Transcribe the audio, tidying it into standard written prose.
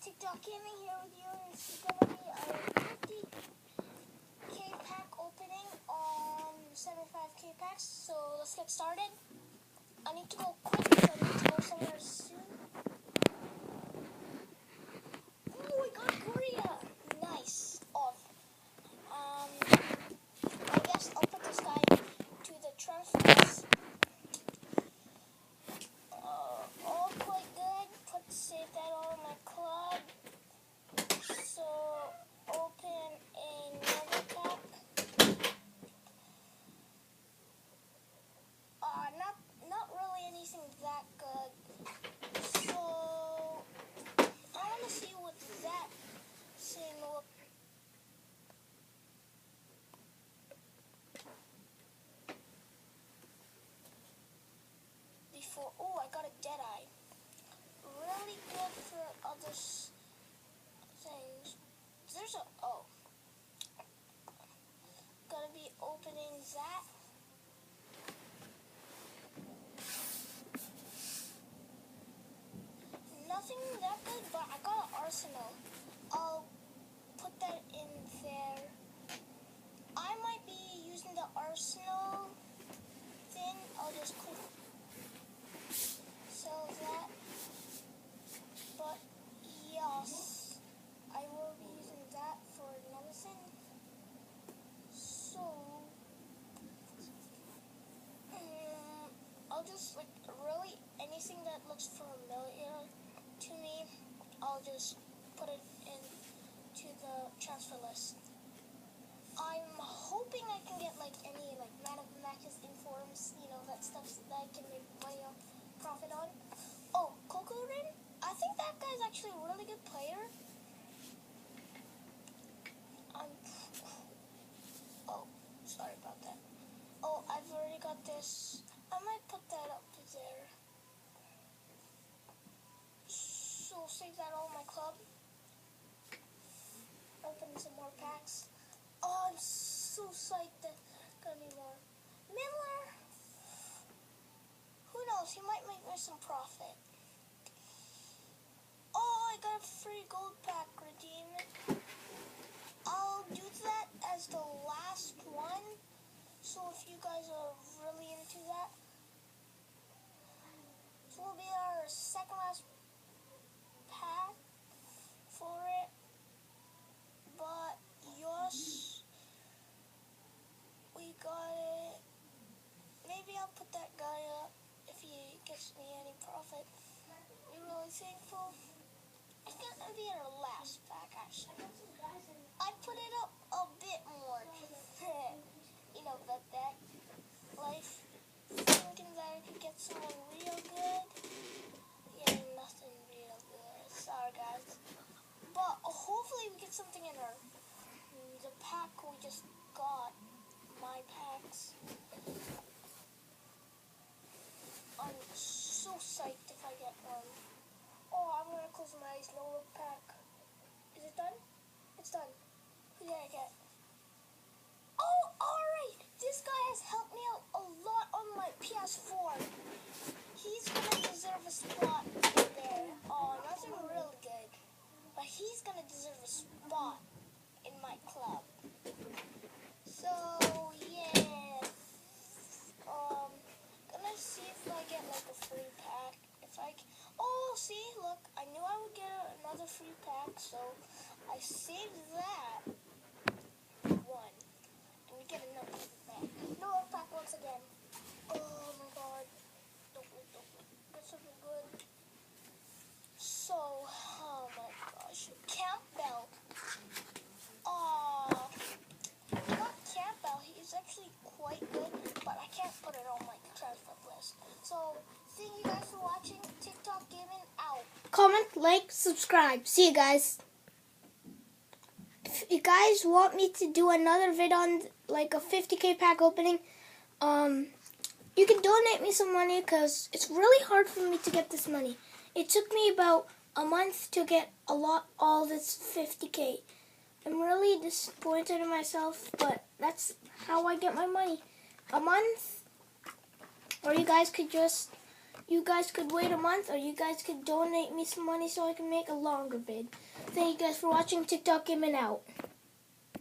TikTok Gaming here with you, and this is going to be a 50k pack opening on 75k packs. So let's get started. I need to go quick because I need to go somewhere soon. Oh, I got Korea! Nice. Off. I guess I'll put this guy to the transfer list. All quite good. Save that all in my club. So open another pack. Not really anything that good. So I want to see what that thing looks. Before, oh, I got a Deadeye. Really good for other things. There's a, oh. Gonna be opening that. Nothing that good, but I got an Arsenal. I'll put that in there. I might be using the Arsenal thing. I'll just click sell that. But yes, I will be using that for another thing. So I'll just like really anything that looks familiar to me, I'll just put it into the transfer list. I'm hoping I can get like any like man of the matches informs, you know, that stuff that I can make money on, profit on. Oh, Kokorin? I think that guy's actually a really good player. Oh, sorry about that. Oh, I've already got this. I might put that up there. So save that all in my club. Open some more packs. Oh, I'm so psyched that gonna be more. Miller, who knows? He might make me some profit. Oh, I got a free gold pack redeem. I'll do that as the last one. So if you guys are really into that, this will be our second last pack for it. But yes, we got it. Maybe I'll put that guy up if he gives me any profit. Be really thankful. It's gonna be our last pack actually. I put it up a bit more. You know, that life, thinking that I could get someone real good. Yeah, nothing real good. Sorry guys. But hopefully we get something in the pack we just got. My packs. I'm so psyched if I get one. Oh, I'm gonna close my eyes. No look pack. Is it done? It's done. Who did I get? Oh, alright! This guy has helped me out a lot on my PS4. He's gonna deserve a spot in there. Oh, nothing real good. But he's gonna deserve a spot in my club. So, yeah. Gonna see if I get like a free pack. Oh, see, look, I knew I would get another free pack, so I saved that one. And we get another pack. No pack once again. Oh my god. Don't. Get something good. So, oh my gosh. Campbell. Not Campbell. He's actually quite good, but I can't put it on my transfer list. So, thank you guys for watching. TikTok Gaming out. Comment, like, subscribe. See you guys. If you guys want me to do another vid on like a 50k pack opening, you can donate me some money because it's really hard for me to get this money. It took me about a month to get all this 50k. I'm really disappointed in myself, but that's how I get my money. A month, or you guys could just, you guys could wait a month, or you guys could donate me some money so I can make a longer vid. Thank you guys for watching. TikTok Gaming out.